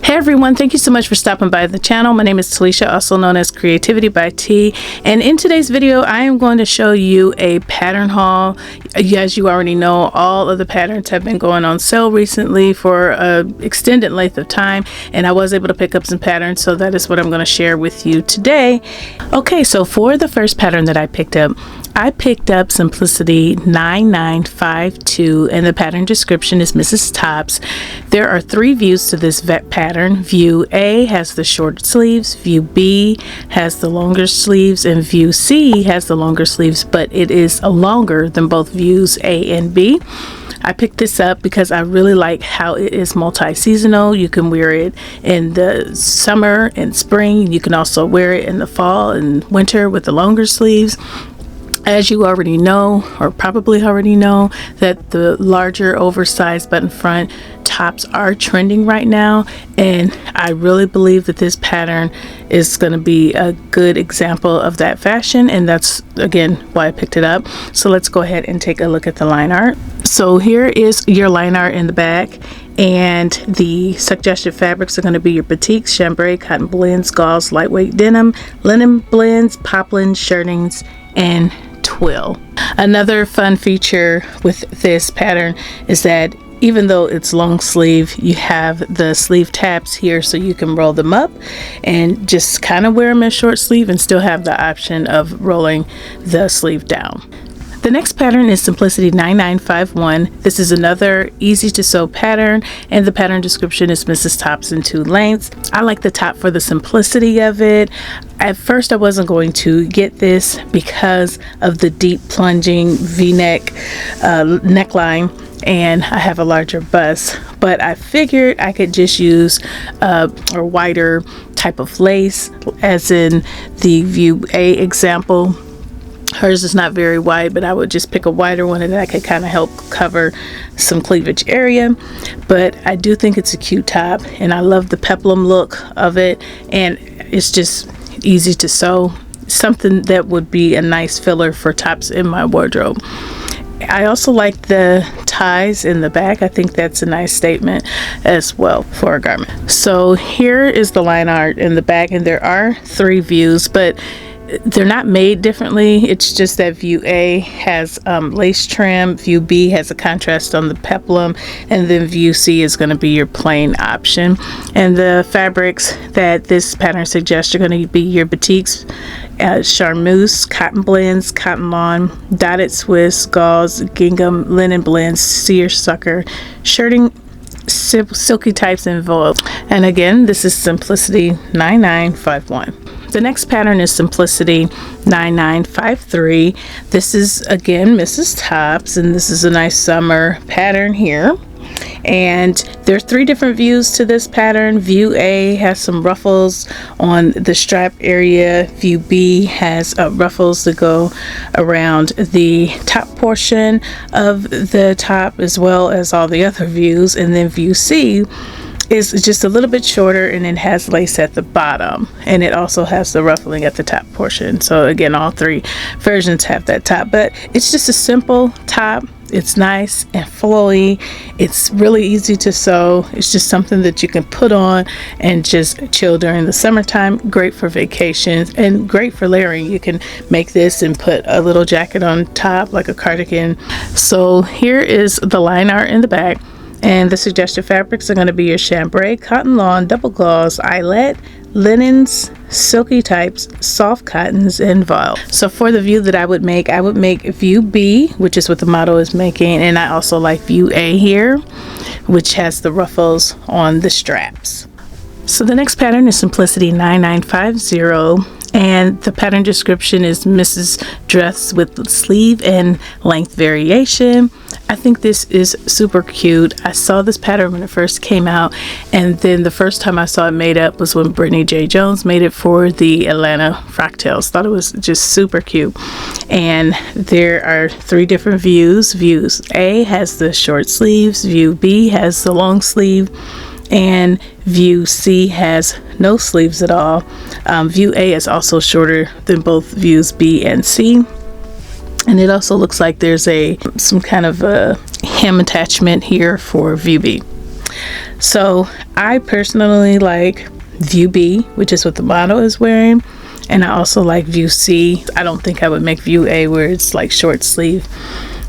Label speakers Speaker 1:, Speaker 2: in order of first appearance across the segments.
Speaker 1: Hey everyone, thank you so much for stopping by the channel. My name is Talisha, also known as CreativiTeeByT, and in today's video I am going to show you a pattern haul. As you already know, all of the patterns have been going on sale recently for an extended length of time, and I was able to pick up some patterns, so that is what I'm going to share with you today. Okay, so for the first pattern that I picked up Simplicity 9952, and the pattern description is Mrs. Tops. There are three views to this pattern. View A has the short sleeves, view B has the longer sleeves, and view C has the longer sleeves, but it is longer than both views A and B. I picked this up because I really like how it is multi-seasonal. You can wear it in the summer and spring. You can also wear it in the fall and winter with the longer sleeves. As you already know, or probably already know, that the larger oversized button front tops are trending right now, and I really believe that this pattern is going to be a good example of that fashion, and that's again why I picked it up. So let's go ahead and take a look at the line art. So here is your line art in the back, and the suggested fabrics are going to be your batiks, chambray, cotton blends, gauze, lightweight denim, linen blends, poplin, shirtings, and twill. Another fun feature with this pattern is that even though it's long sleeve, you have the sleeve tabs here so you can roll them up and just kind of wear them as short sleeve and still have the option of rolling the sleeve down. The next pattern is Simplicity 9951. This is another easy to sew pattern, and the pattern description is Mrs. Tops in 2 lengths. I like the top for the simplicity of it. At first I wasn't going to get this because of the deep plunging v-neck neckline, and I have a larger bust, but I figured I could just use a wider type of lace, as in the view A example. Hers is not very wide, but I would just pick a wider one and that could kind of help cover some cleavage area. But I do think it's a cute top, and I love the peplum look of it, and it's just easy to sew. Something that would be a nice filler for tops in my wardrobe. I also like the ties in the back. I think that's a nice statement as well for a garment. So here is the line art in the back, and there are 3 views, but they're not made differently. It's just that view A has lace trim, view B has a contrast on the peplum, and then view C is going to be your plain option. And the fabrics that this pattern suggests are going to be your batiks, charmeuse, cotton blends, cotton lawn, dotted Swiss, gauze, gingham, linen blends, seersucker, shirting, silky types, and Vogue. And again, this is Simplicity 9951. The next pattern is Simplicity 9953. This is again Mrs. Tops, and this is a nice summer pattern here. And there are 3 different views to this pattern. View A has some ruffles on the strap area. View B has ruffles that go around the top portion of the top, as well as all the other views. And then view C is just a little bit shorter, and it has lace at the bottom, and it also has the ruffling at the top portion. So again, all 3 versions have that top, but it's just a simple top. It's nice and flowy. It's really easy to sew. It's just something that you can put on and just chill during the summertime. Great for vacations and great for layering. You can make this and put a little jacket on top like a cardigan. So here is the line art in the back, and the suggested fabrics are going to be your chambray, cotton lawn, double gauze, eyelet, linens, silky types, soft cottons, and voile. So for the view that I would make view B, which is what the model is making, and I also like view A here, which has the ruffles on the straps. So the next pattern is Simplicity 9950, and the pattern description is Mrs. Dress with sleeve and length variation. I think this is super cute. I saw this pattern when it first came out, and then the first time I saw it made up was when Brittany J. Jones made it for the Atlanta Frocktails. Thought it was just super cute. And there are 3 different views. Views A has the short sleeves, view B has the long sleeve, and view C has no sleeves at all. View A is also shorter than both views B and C. And it also looks like there's some kind of a hem attachment here for view B. So I personally like view B, which is what the model is wearing, and I also like view C. I don't think I would make view A where it's like short sleeve,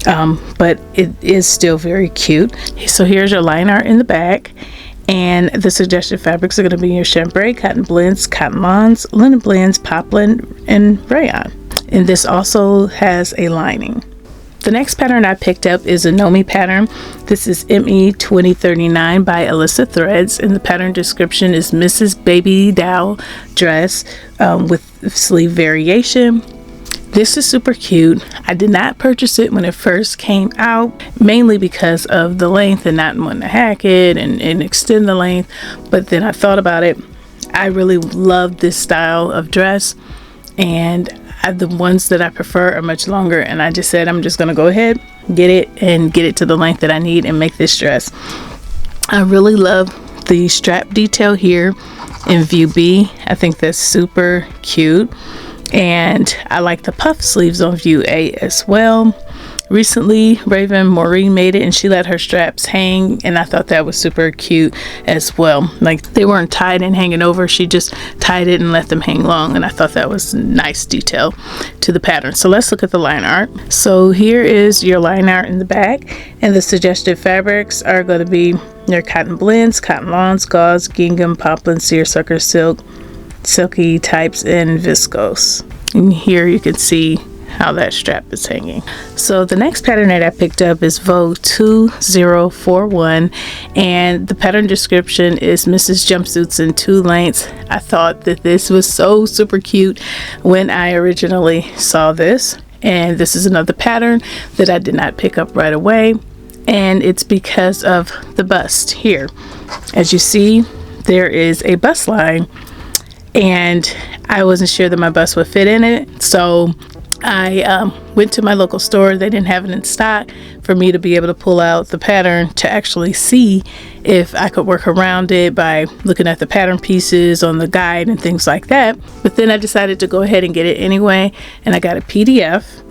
Speaker 1: but it is still very cute. So here's your line art in the back, and the suggested fabrics are going to be your chambray, cotton blends, cotton lawns, linen blends, poplin, and rayon. And this also has a lining. The next pattern I picked up is a Nomi pattern. This is ME 2039 by Alyssa Threads, and the pattern description is Mrs. Baby Doll dress with sleeve variation. This is super cute. I did not purchase it when it first came out, mainly because of the length and not wanting to hack it and extend the length. But then I thought about it. I really love this style of dress, and the ones that I prefer are much longer, and I just said I'm just gonna go ahead, get it to the length that I need and make this dress. I really love the strap detail here in view B. I think that's super cute, and I like the puff sleeves on view A as well. Recently, Raven Maureen made it, and she let her straps hang, and I thought that was super cute as well. Like, they weren't tied and hanging over, she just tied it and let them hang long, and I thought that was a nice detail to the pattern. So let's look at the line art. So here is your line art in the back, and the suggested fabrics are going to be your cotton blends, cotton lawns, gauze, gingham, poplin, seersucker silk, silky types, and viscose. And here you can see how that strap is hanging. So the next pattern that I picked up is Vogue 2041, and the pattern description is Mrs. Jumpsuits in 2 lengths. I thought that this was so super cute when I originally saw this, and this is another pattern that I did not pick up right away, and it's because of the bust here. As you see, there is a bust line, and I wasn't sure that my bust would fit in it, so I went to my local store. They didn't have it in stock for me to be able to pull out the pattern to actually see if I could work around it by looking at the pattern pieces on the guide and things like that. But then I decided to go ahead and get it anyway, and I got a PDF,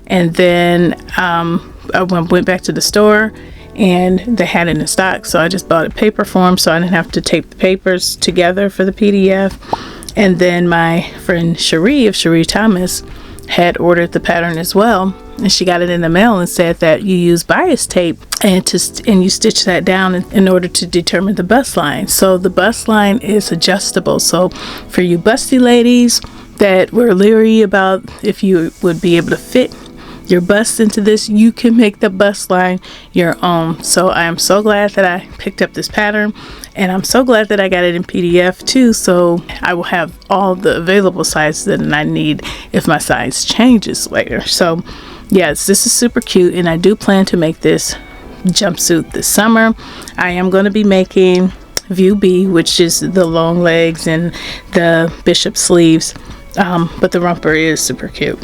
Speaker 1: and then I went back to the store and they had it in stock, so I just bought a paper form so I didn't have to tape the papers together for the PDF. And then my friend Cherie of Cherie Thomas had ordered the pattern as well, and she got it in the mail and said that you use bias tape and you stitch that down in order to determine the bust line. So the bust line is adjustable, so for you busty ladies that were leery about if you would be able to fit your bust into this, you can make the bust line your own. So I am so glad that I picked up this pattern, and I'm so glad that I got it in PDF too, so I will have all the available sizes that I need if my size changes later. So yes, this is super cute, and I do plan to make this jumpsuit this summer. I am going to be making view B, which is the long legs and the bishop sleeves, but the romper is super cute.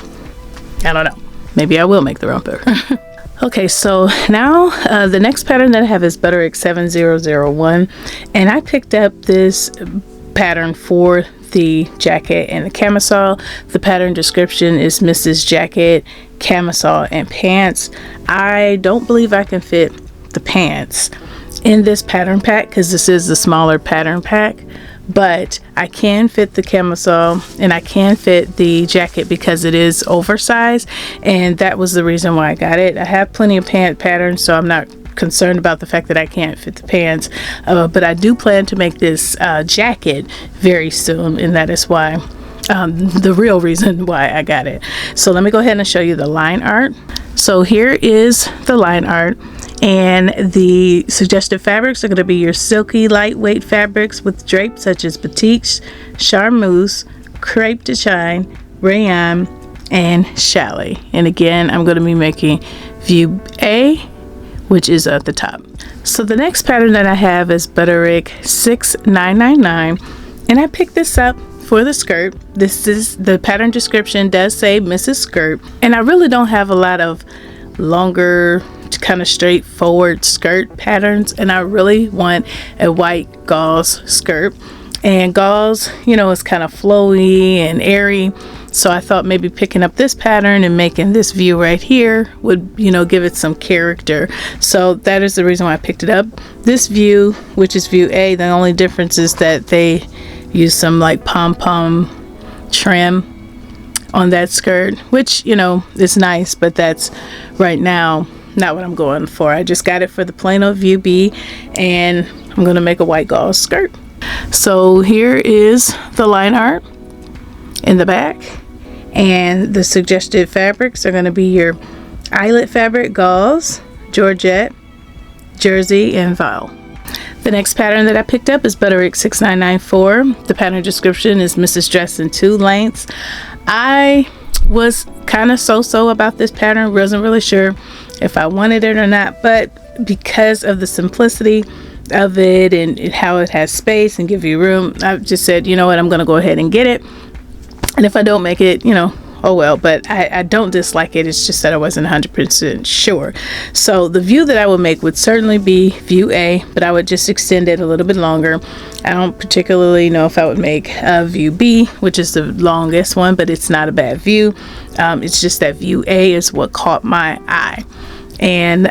Speaker 1: I don't know, maybe I will make the romper. Okay, so now the next pattern that I have is Butterick 7001, and I picked up this pattern for the jacket and the camisole. The pattern description is Mrs. Jacket, camisole, and pants. I don't believe I can fit the pants in this pattern pack because this is the smaller pattern pack, but I can fit the camisole and I can fit the jacket because it is oversized, and that was the reason why I got it. I have plenty of pant patterns, so I'm not concerned about the fact that I can't fit the pants, but I do plan to make this jacket very soon, and that is why the real reason why I got it. So let me go ahead and show you the line art. So here is the line art, and the suggested fabrics are going to be your silky lightweight fabrics with drapes such as batik, charmeuse, crepe de chine, rayon, and chalet. And again, I'm going to be making view A, which is at the top. So the next pattern that I have is Butterick 6999, and I picked this up for the skirt. This is the pattern description does say Mrs. Skirt, and I really don't have a lot of longer kind of straightforward skirt patterns, and I really want a white gauze skirt, and gauze, you know, is kind of flowy and airy, So I thought maybe picking up this pattern and making this view right here would, you know, give it some character. So that is the reason why I picked it up. This view, which is view A, the only difference is that they use some like pom-pom trim on that skirt, which, you know, is nice, but that's right now not what I'm going for. I just got it for the plain old view B, and I'm gonna make a white gauze skirt. So here is the line art in the back, and the suggested fabrics are going to be your eyelet fabric, gauze, georgette, jersey, and voile. The next pattern that I picked up is Butterick 6994. The pattern description is Mrs. Dress in 2 lengths. I was kind of so-so about this pattern, wasn't really sure if I wanted it or not, but because of the simplicity of it and how it has space and give you room, I just said, you know what, I'm going to go ahead and get it. And if I don't make it, you know, oh well. But I don't dislike it. It's just that I wasn't 100% sure. So the view that I would make would certainly be view A, but I would just extend it a little bit longer. I don't particularly know if I would make view B, which is the longest one, but it's not a bad view. It's just that view A is what caught my eye. And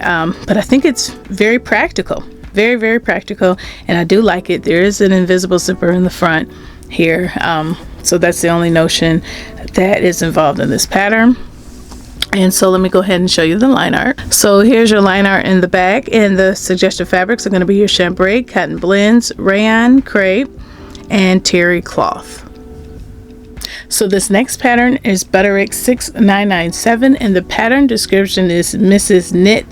Speaker 1: but I think it's very practical, very, very practical, and I do like it. There is an invisible zipper in the front here, so that's the only notion that is involved in this pattern. And so let me go ahead and show you the line art. So here's your line art in the back, and the suggested fabrics are going to be your chambray, cotton blends, rayon, crepe, and terry cloth. So this next pattern is Butterick 6997, and the pattern description is Mrs. Knit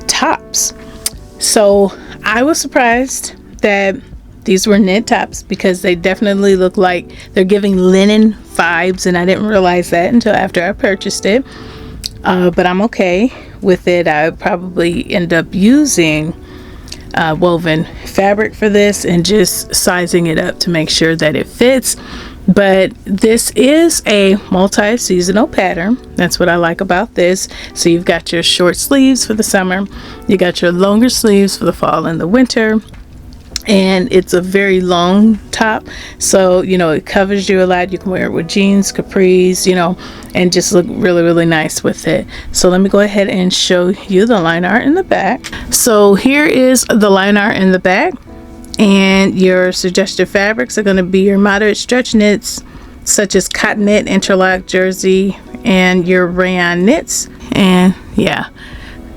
Speaker 1: Tops. So I was surprised that these were knit tops because they definitely look like they're giving linen vibes, and I didn't realize that until after I purchased it. But I'm okay with it. I would probably end up using woven fabric for this and just sizing it up to make sure that it fits. But this is a multi-seasonal pattern. That's what I like about this. So you've got your short sleeves for the summer, you got your longer sleeves for the fall and the winter, and it's a very long top, so you know it covers you a lot. You can wear it with jeans, capris, you know, and just look really, really nice with it. So let me go ahead and show you the line art in the back. So here is the line art in the back, and your suggested fabrics are going to be your moderate stretch knits such as cotton knit, interlock, jersey, and your rayon knits. And yeah,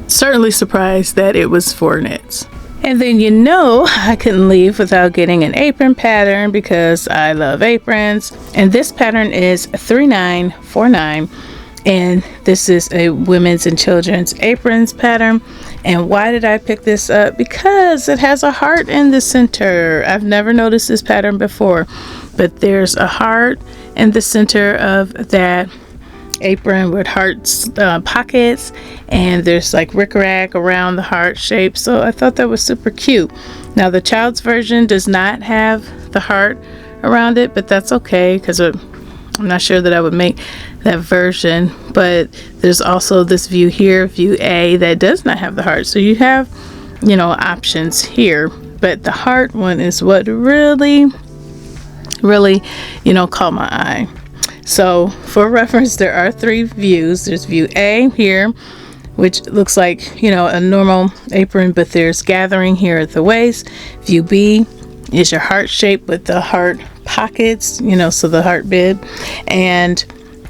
Speaker 1: certainly surprised that it was 4 knits. And then, you know, I couldn't leave without getting an apron pattern because I love aprons. And this pattern is 3949. And this is a women's and children's aprons pattern. And why did I pick this up? Because it has a heart in the center. I've never noticed this pattern before, but there's a heart in the center of that apron with hearts pockets, and there's like rickrack around the heart shape. So I thought that was super cute. Now the child's version does not have the heart around it, but that's okay because I'm not sure that I would make that version. But there's also this view here, view A, that does not have the heart. So you have, you know, options here, but the heart one is what really, you know, caught my eye. So for reference, there are 3 views. There's view A here, which looks like, you know, a normal apron, but there's gathering here at the waist. View B is your heart shape with the heart pockets, you know, so the heart bib. And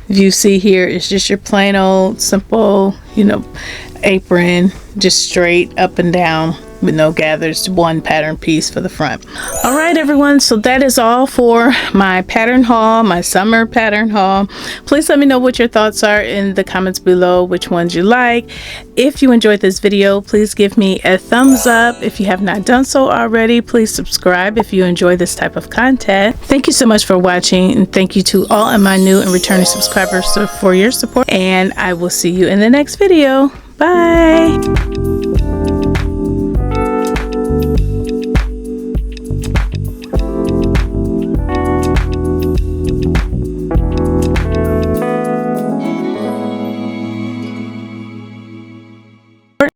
Speaker 1: view C here is just your plain old simple, you know, apron, just straight up and down with no gathers, one pattern piece for the front. All right, everyone, so that is all for my pattern haul, my summer pattern haul. Please let me know what your thoughts are in the comments below, which ones you like. If you enjoyed this video, please give me a thumbs up. If you have not done so already, please subscribe if you enjoy this type of content. Thank you so much for watching, and thank you to all of my new and returning subscribers for your support, and I will see you in the next video. Bye.